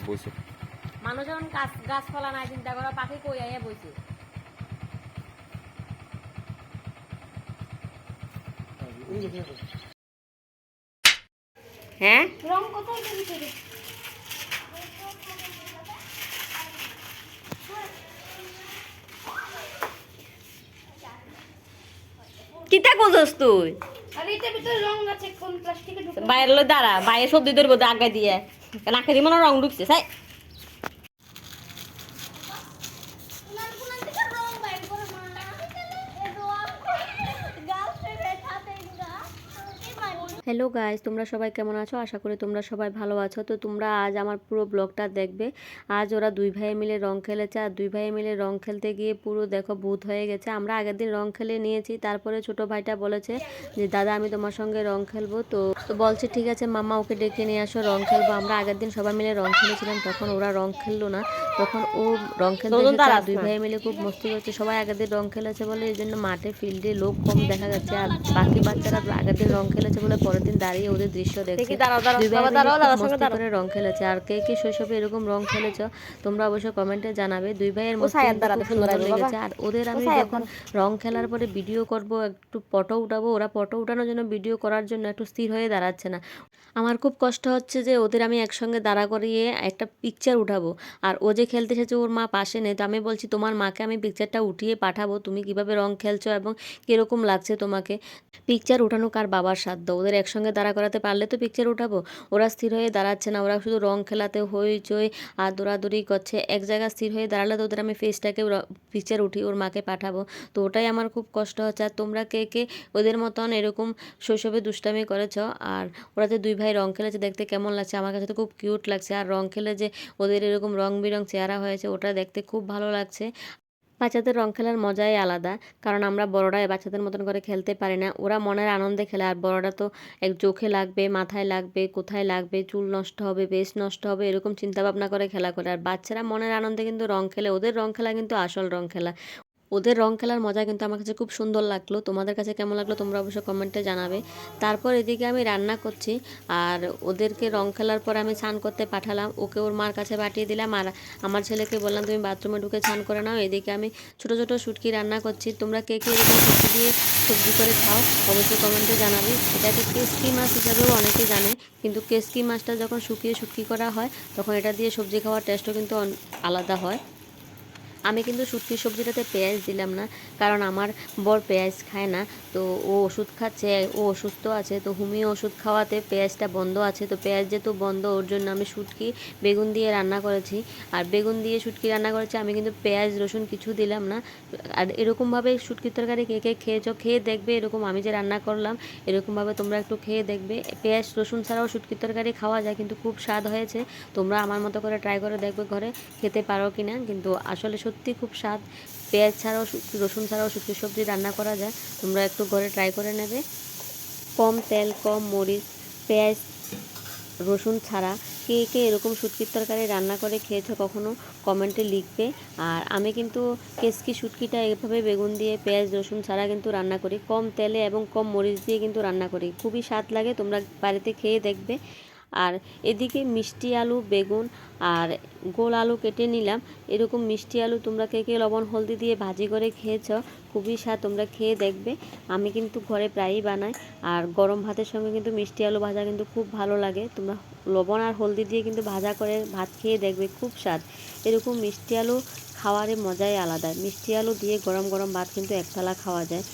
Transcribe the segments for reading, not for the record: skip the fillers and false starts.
বসে মানুষ যখন গাছপালা নাই চিন্তা করা পাখি কই আইয়া বইছে। হ্যাঁ রং কোথায় দিতে রে? কিতা কইছস তুই? আরে এটার ভিতরে রং আছে, কোন প্লাস্টিকে ঢুকে বাইরে লই দাঁড়া, বাইরে সবজি ধরবো আগে দিয়ে নাকে দিয়ে মনে রং ঢুকছে তাই। হ্যালো গাইস, তোমরা সবাই কেমন আছো? আশা করি তোমরা সবাই ভালো আছো। তো তোমরা আজ আমার পুরো ব্লগটা দেখবে। আজ ওরা দুই ভাই মিলে রং খেলেছে, আর দুই ভাই মিলে রং খেলতে গিয়ে পুরো দেখো ভূত হয়ে গেছে। আমরা আগের দিন রং খেলে নিয়েছি, তারপরে ছোট ভাইটা বলেছে যে দাদা আমি তোমার সঙ্গে রং খেলবো। তো বলছে ঠিক আছে মাম্মা ওকে ডেকে নিয়ে আসো, রং খেলবো। আমরা আগের দিন সবাই মিলে রং খেলেছিলাম, তখন ওরা রং খেললো না, তখন ও রং খেলতে এসেছে। দুই ভাই মিলে খুব মস্তি করছে। সবাই আগের দিন রং খেলেছে বলে এই জন্য মাঠে ফিল্ডে লোক কম দেখা যাচ্ছে, আর বাকি বাচ্চারা আগের দিন রং খেলেছে বলে পরের দিন দাঁড়িয়ে ওদের দৃশ্য দেখছে। মস্তি করে রং খেলেছে। আর কে কে শৈশবে এরকম রং খেলেছ তোমরা অবশ্যই কমেন্টে জানাবে। দুই ভাইয়ের মস্তি খুব সুন্দর লেগেছে। আর ওদের আমি যখন রং খেলার পরে ভিডিও করব, একটু ফটো উঠাবো, ওরা ফটো উঠানোর জন্য ভিডিও করার জন্য একটু স্থির হয়ে দাঁড়াচ্ছে না। আমার খুব কষ্ট হচ্ছে যে ওদের আমি একসঙ্গে দাঁড়া করিয়ে একটা পিকচার উঠাবো, আর ও যে খেলতে এসেছে ওর মা পাশে নেই। তো আমি বলছি তোমার মাকে আমি পিকচারটা উঠিয়ে পাঠাবো, তুমি কিভাবে রং খেলছো এবং কীরকম লাগছে তোমাকে। পিকচার উঠানো কার বাবার সাধ্য, ওদের একসঙ্গে দাঁড়া করাতে পারলে তো পিকচার উঠাবো। ওরা স্থির হয়ে দাঁড়াচ্ছে না, ওরা শুধু রং খেলাতে হইচই আর দৌড়াদৌড়ি করছে। এক জায়গায় স্থির হয়ে দাঁড়ালে তো ওদের আমি ফেসটাকে পিকচার উঠিয়ে ওর মাকে পাঠাবো। তো ওটাই আমার খুব কষ্ট হচ্ছে। আর তোমরা কে কে ওদের মতন এরকম শৈশবে দুষ্টামি করেছ? আর ওরা যে দুই ভাই রং খেলেছে দেখতে কেমন লাগছে? আমার কাছে তো খুব কিউট লাগছে। আর রং খেলে যে ওদের এরকম রং বেরং চেহারা হয়েছে ওটা দেখতে খুব ভালো লাগছে। বাচ্চাদের রং খেলার মজাই আলাদা, কারণ আমরা বড়রা বাচ্চাদের মতন করে খেলতে পারি না। ওরা মনের আনন্দে খেলে, আর বড়রা তো এক চোখে লাগবে, মাথায় লাগবে, কোথায় লাগবে, চুল নষ্ট হবে, বেশ নষ্ট হবে, এরকম চিন্তা ভাবনা করে খেলা করে। আর বাচ্চারা মনের আনন্দে কিন্তু রং খেলে, ওদের রং খেলা কিন্তু আসল রং খেলা। ওদের রং খেলার মজা কিন্তু আমার কাছে খুব সুন্দর লাগলো। তোমাদের কাছে কেমন লাগলো তোমরা অবশ্যই কমেন্টে জানাবে। তারপর এদিকে আমি রান্না করছি, আর ওদেরকে রং খেলার পর আমি স্নান করতে পাঠালাম, ওকে ওর মার কাছে পাঠিয়ে দিলাম। আর আমার ছেলেকে বললাম তুমি বাথরুমে ঢুকে স্নান করে নাও। এদিকে আমি ছোটো ছোটো শুটকি রান্না করছি। তোমরা কে কে এরকম শুটকি দিয়ে সবজি করে খাও অবশ্যই কমেন্টে জানাবে। এটাকে কেসকি মাছ হিসাবেও অনেকে জানে, কিন্তু কেসকি মাছটা যখন শুকিয়ে শুটকি করা হয় তখন এটা দিয়ে সবজি খাওয়ার টেস্টও কিন্তু আলাদা হয়। আমি কিন্তু শুটকির সবজিটাতে পেঁয়াজ দিলাম না, কারণ আমার বর পেঁয়াজ খায় না। তো ও ওষুধ খাচ্ছে, ও অসুস্থ আছে, তো হোমিও ওষুধ খাওয়াতে পেঁয়াজটা বন্ধ আছে। তো পেঁয়াজ যেহেতু বন্ধ ওর জন্য আমি শুটকি বেগুন দিয়ে রান্না করেছি। আর বেগুন দিয়ে শুটকি রান্না করেছি, আমি কিন্তু পেঁয়াজ রসুন কিছু দিলাম না। আর এরকমভাবে শুটকির তরকারি কে কে খেয়েছো, খেয়ে দেখবে এরকম আমি যে রান্না করলাম এরকমভাবে তোমরা একটু খেয়ে দেখবে। পেঁয়াজ রসুন ছাড়াও শুটকির তরকারি খাওয়া যায়, কিন্তু খুব স্বাদ হয়েছে। তোমরা আমার মতো করে ট্রাই করে দেখবে ঘরে, খেতে পারো কি না। কিন্তু আসলে সত্যি খুব স্বাদ। পেঁয়াজ ছাড়াও রসুন ছাড়াও শুটকির সবজি রান্না করা যায়, তোমরা একটু ঘরে ট্রাই করে নেবে। কম তেল, কম মরিচ, পেঁয়াজ রসুন ছাড়া কে কে এরকম শুটকির তরকারি রান্না করে খেয়েছো কখনো কমেন্টে লিখবে। আর আমি কিন্তু কেসকি শুটকিটা এভাবে বেগুন দিয়ে পেঁয়াজ রসুন ছাড়া কিন্তু রান্না করি, কম তেলে এবং কম মরিচ দিয়ে কিন্তু রান্না করি, খুবই স্বাদ লাগে। তোমরা বাড়িতে খেয়ে দেখবে। আর এদিকে মিষ্টি আলু, বেগুন আর গোল আলু কেটে নিলাম। এরকম মিষ্টি আলু তোমরা কে কে লবণ হলদি দিয়ে ভাজি করে খেয়েছ, খুবই স্বাদ, তোমরা খেয়ে দেখবে। আমি কিন্তু ঘরে প্রায়ই বানাই। আর গরম ভাতের সঙ্গে কিন্তু মিষ্টি আলু ভাজা কিন্তু খুব ভালো লাগে। তোমরা লবণ আর হলদি দিয়ে কিন্তু ভাজা করে ভাত খেয়ে দেখবে, খুব স্বাদ। এরকম মিষ্টি আলু খাওয়ারে মজাই আলাদা। মিষ্টি আলু দিয়ে গরম গরম ভাত কিন্তু এক থালা খাওয়া যায়।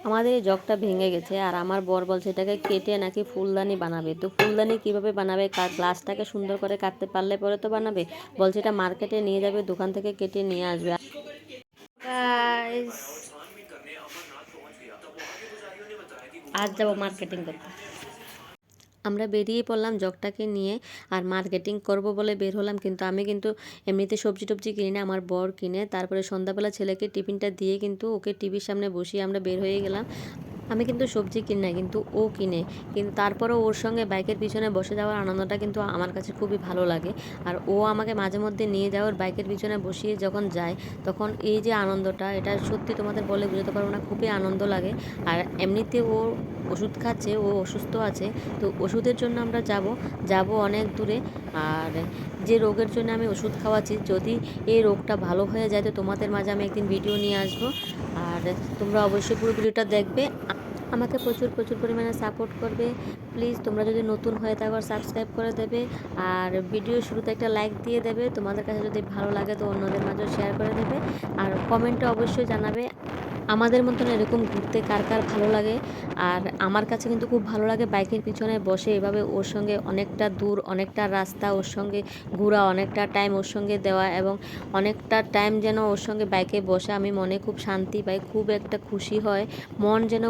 আমাদের এই জগটা ভেঙে গেছে আর আমার বর বলছে এটাকে কেটে নাকি ফুলদানি বানাবে। তো ফুলদানি কিভাবে বানাবে, গ্লাসটাকে সুন্দর করে কাটতে পারলে পরে তো বানাবে। বলছে এটা মার্কেটে নিয়ে যাবে, দোকান থেকে কেটে নিয়ে আসবে। আজ যাবো মার্কেটিং করতে। আমরা বেরিয়ে পড়লাম জগটাকে নিয়ে আর মার্কেটিং করব বলে বের হলাম। কিন্তু আমি কিন্তু এমনিতে সবজি টবজি কিনি না, আমার বর কিনে। তারপরে সন্ধ্যাবেলা ছেলেকে টিফিনটা দিয়ে কিন্তু ওকে টিভির সামনে বসিয়ে আমরা বের হয়ে গেলাম। আমি কিন্তু সবজি কিনি না, কিন্তু ও কিনে। কিন্তু তারপরেও ওর সঙ্গে বাইকের পিছনে বসে যাওয়ার আনন্দটা কিন্তু আমার কাছে খুবই ভালো লাগে। আর ও আমাকে মাঝে মধ্যে নিয়ে যাওয়ার বাইকের পিছনে বসিয়ে যখন যায়, তখন এই যে আনন্দটা, এটা সত্যি তোমাদের বলে বোঝাতে পারবো না, খুবই আনন্দ লাগে। আর এমনিতে ও ওষুধ খাচ্ছে, ও অসুস্থ আছে, তো ওষুধের জন্য আমরা যাব অনেক দূরে। আর যে রোগের জন্য আমি ওষুধ খাওয়াচ্ছি, যদি এই রোগটা ভালো হয়ে যায় তো তোমাদের মাঝে আমি একদিন ভিডিও নিয়ে আসবো। আর তোমরা অবশ্যই পুরো ভিডিওটা দেখবে, আমাকে প্রচুর প্রচুর পরিমাণে সাপোর্ট করবে। প্লিজ তোমরা যদি নতুন হয়ে থাকো সাবস্ক্রাইব করে দেবে, আর ভিডিও শুরুতে একটা লাইক দিয়ে দেবে। তোমাদের কাছে যদি ভালো লাগে তো অন্যদের মাঝে শেয়ার করে দেবে, আর কমেন্টে অবশ্যই জানাবে আমাদের মতন এরকম ঘুরতে কার কার ভালো লাগে। আর আমার কাছে কিন্তু খুব ভালো লাগে বাইকের পিছনে বসে এভাবে ওর সঙ্গে অনেকটা দূর, অনেকটা রাস্তা ওর সঙ্গে ঘোরা, অনেকটা টাইম ওর সঙ্গে দেওয়া, এবং অনেকটা টাইম যেন ওর সঙ্গে বাইকে বসে আমি মনে খুব শান্তি পাই, খুব একটা খুশি হয়, মন যেন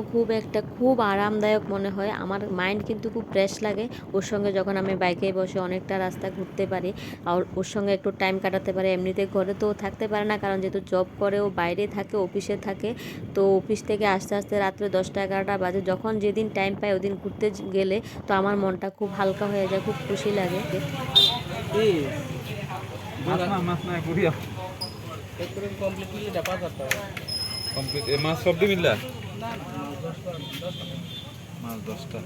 খুব আরামদায়ক মনে হয়। আমার মাইন্ড কিন্তু খুব ফ্রেশ লাগে ওর সঙ্গে যখন আমি বাইকে বসে অনেকটা রাস্তা ঘুরতে পারি আর ওর সঙ্গে একটু টাইম কাটাতে পারি। এমনিতে ঘরে তো থাকতে পারে না, কারণ যেহেতু জব করে, ও বাইরে থাকে, অফিসে থাকে। তো অফিস থেকে আস্তে আস্তে রাত্রে 10টা 11টা বাজে। যখন যেদিন টাইম পাই ওদিন ঘুরতে গেলে তো আমার মনটা খুব হালকা হয়ে যায়, খুব খুশি লাগে। মাছ সবজি মিললা মাছ 10টা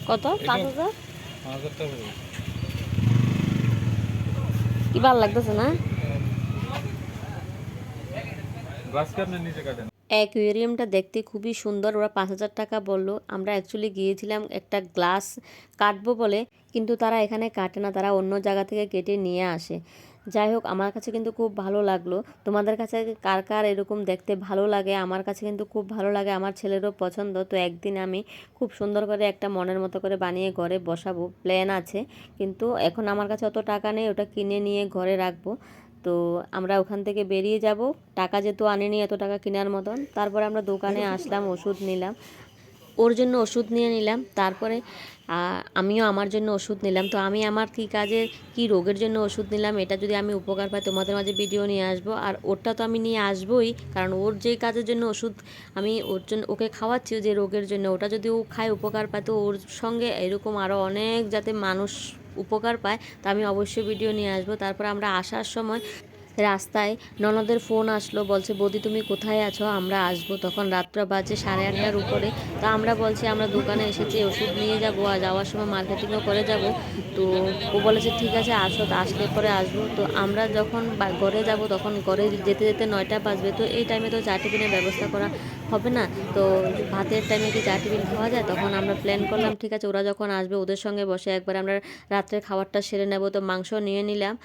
কত? 5,000? 5,000 টাকা কি ভালো লাগতেছে না? গাছ কাটনে নিচে কাটেন। অ্যাকুয়ারিয়ামটা দেখতে খুবই সুন্দর। ওরা 5,000 টাকা বললো। আমরা অ্যাকচুয়ালি গিয়েছিলাম একটা গ্লাস কাটবো বলে, কিন্তু তারা এখানে কাটে না, তারা অন্য জায়গা থেকে কেটে নিয়ে আসে। যাই হোক, আমার কাছে কিন্তু খুব ভালো লাগলো। তোমাদের কাছে কার কার এরকম দেখতে ভালো লাগে? আমার কাছে কিন্তু খুব ভালো লাগে, আমার ছেলেরও পছন্দ। তো একদিন আমি খুব সুন্দর করে একটা মনের মতো করে বানিয়ে ঘরে বসাবো, প্ল্যান আছে। কিন্তু এখন আমার কাছে অত টাকা নেই, ওটা কিনে নিয়ে ঘরে রাখবো। তো আমরা ওখান থেকে বেরিয়ে যাব, টাকা যেহেতু আনিনি এত টাকা কেনার মতন। তারপরে আমরা দোকানে আসলাম, ওষুধ নিলাম, ওর জন্য ওষুধ নিয়ে নিলাম। তারপরে আমিও আমার জন্য ওষুধ নিলাম। তো আমি আমার কী কাজে কী রোগের জন্য ওষুধ নিলাম, এটা যদি আমি উপকার পাই তোমাদের মাঝে ভিডিও নিয়ে আসবো। আর ওরটা তো আমি নিয়ে আসবোই, কারণ ওর যেই কাজের জন্য ওষুধ আমি ওর জন্য ওকে খাওয়াচ্ছি, যে রোগের জন্য, ওটা যদি ও খায় উপকার পায়, তো ওর সঙ্গে এরকম আরও অনেক যাতে মানুষ উপকার পায়, তা আমি অবশ্যই ভিডিও নিয়ে আসবো। তারপর আমরা আসার সময় রাস্তায় ননদের ফোন আসলো, বলছে বৌদি তুমি কোথায় আছো, আমরা আসবো। তখন রাত্র বাজে 8:30টার উপরে। তো আমরা বলছি আমরা দোকানে এসেছি, ওষুধ নিয়ে যাবো, আর যাওয়ার সময় মার্কেটিংও করে যাব। তো ও বলেছে ঠিক আছে আসো, তো আসলে পরে আসবো। তো আমরা যখন ঘরে যাব তখন ঘরে যেতে যেতে 9টা বাজবে। তো এই টাইমে তো চা টিফিনের ব্যবস্থা করা হবে না, তো ভাতের টাইমে কি চা টিফিন খাওয়া যায়? তখন আমরা প্ল্যান করলাম ঠিক আছে ওরা যখন আসবে ওদের সঙ্গে বসে একবার আমরা রাত্রের খাবারটা সেরে নেব। তো মাংস নিয়ে নিলাম,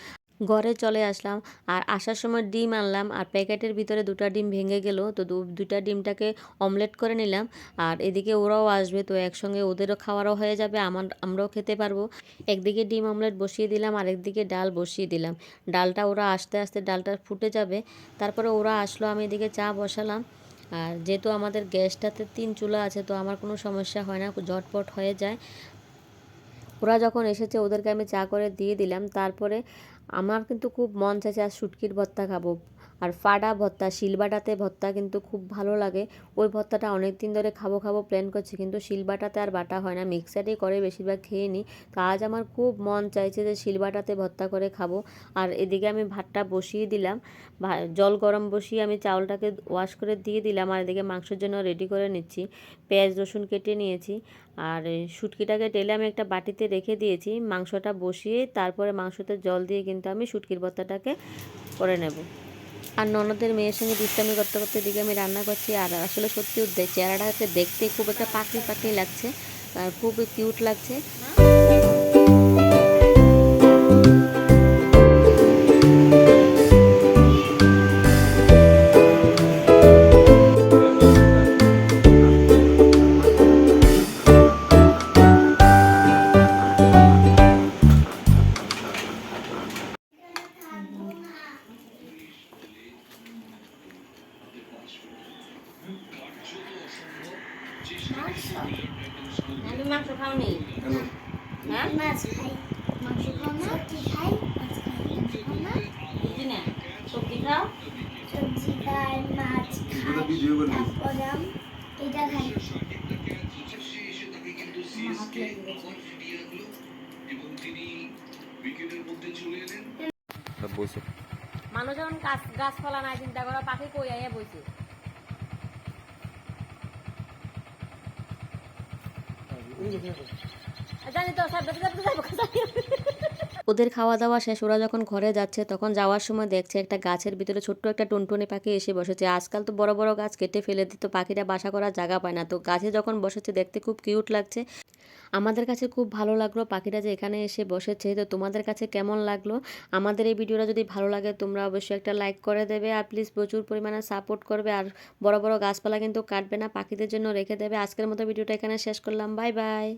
ঘরে চলে আসলাম। আর আসার সময় ডিম আনলাম, আর প্যাকেটের ভিতরে 2টা ডিম ভেঙে গেল, তো 2টা ডিমটাকে অমলেট করে নিলাম। আর এদিকে ওরাও আসবে, তো একসঙ্গে ওদেরও খাওয়ারও হয়ে যাবে, আমরাও খেতে পারবো। একদিকে ডিম অমলেট বসিয়ে দিলাম, আর একদিকে ডাল বসিয়ে দিলাম। ডালটা ওরা আস্তে আস্তে ডালটা ফুটে যাবে। তারপরে ওরা আসলো, আমি এদিকে চা বসালাম। আর যেহেতু আমাদের গ্যাসটাতে 3 চুলা আছে, তো আমার কোনো সমস্যা হয় না, ঝটপট হয়ে যায়। ওরা যখন এসেছে ওদেরকে আমি চা করে দিয়ে দিলাম। তারপরে আমার কিন্তু খুব মন চাইছে আজ শুটকির ভর্তা খাবো। আর ফাডা ভর্তা, শিলবাটাতে ভর্তা কিন্তু খুব ভালো লাগে। ওই ভর্তাটা অনেক দিন ধরে খাবো প্ল্যান করছি, কিন্তু শিলবাটাতে আর বাটা হয় না, মিক্সারেই করে বেশিরভাগ খেয়ে নিই। তো আজ আমার খুব মন চাইছে যে শিলবাটাতে ভর্তা করে খাবো। আর এদিকে আমি ভাতটা বসিয়ে দিলাম, জল গরম বসিয়ে আমি চাউলটাকে ওয়াশ করে দিয়ে দিলাম। আর এদিকে মাংসের জন্য রেডি করে নিচ্ছি, পেঁয়াজ রসুন কেটে নিয়েছি। আর শুটকিটাকে টেলে আমি একটা বাটিতে রেখে দিয়েছি, মাংসটা বসিয়ে তারপরে মাংসতে জল দিয়ে কিন্তু আমি শুটকির ভর্তাটাকে করে নেব। আর ননদের মেয়ের সঙ্গে দুষ্টামি করতে করতে এদিকে আমি রান্না করছি। আর আসলে সত্যি চেহারাটাকে দেখতে খুব একটা পাতলি পাতলি লাগছে, আর খুব কিউট লাগছে। তুমি মাংস খাওনি? হ্যাঁ মাছ খাই, মাংস খাও না? সবজি খাই, মাছ খাই, মাংস খাও না? বুঝি না, সবজি খাও? সবজি খাই, মাছ খাই, তারপর এটা খাই। বসে মানুষ যখন গাছপালা নাই চিন্তা করা, পাখি কই আইয়া বইছে। জানি তো সব ওদের খাওয়া দাওয়া শেষ, ওরা যখন ঘরে যাচ্ছে তখন যাওয়ার সময় দেখছে একটা গাছের ভিতরে ছোট্ট একটা টুনটুনি পাখি এসে বসেছে। আজকাল তো বড় বড় গাছ কেটে ফেলে দিত, পাখিরা বাসা করার জায়গা পায় না, তো গাছে যখন বসেছে দেখতে খুব কিউট লাগছে। আমাদের কাছে খুব ভালো লাগলো পাখিরা যে এখানে এসে বসেছে। তো তোমাদের কাছে কেমন লাগলো? আমাদের এই ভিডিওটা যদি ভালো লাগে তোমরা অবশ্যই একটা লাইক করে দেবে, আর প্লিজ প্রচুর পরিমাণে সাপোর্ট করবে, আর বড় বড় গাছপালা কিন্তু কাটবে না, পাখিদের জন্য রেখে দেবে। আজকের মতো ভিডিওটা এখানে শেষ করলাম, বাই বাই।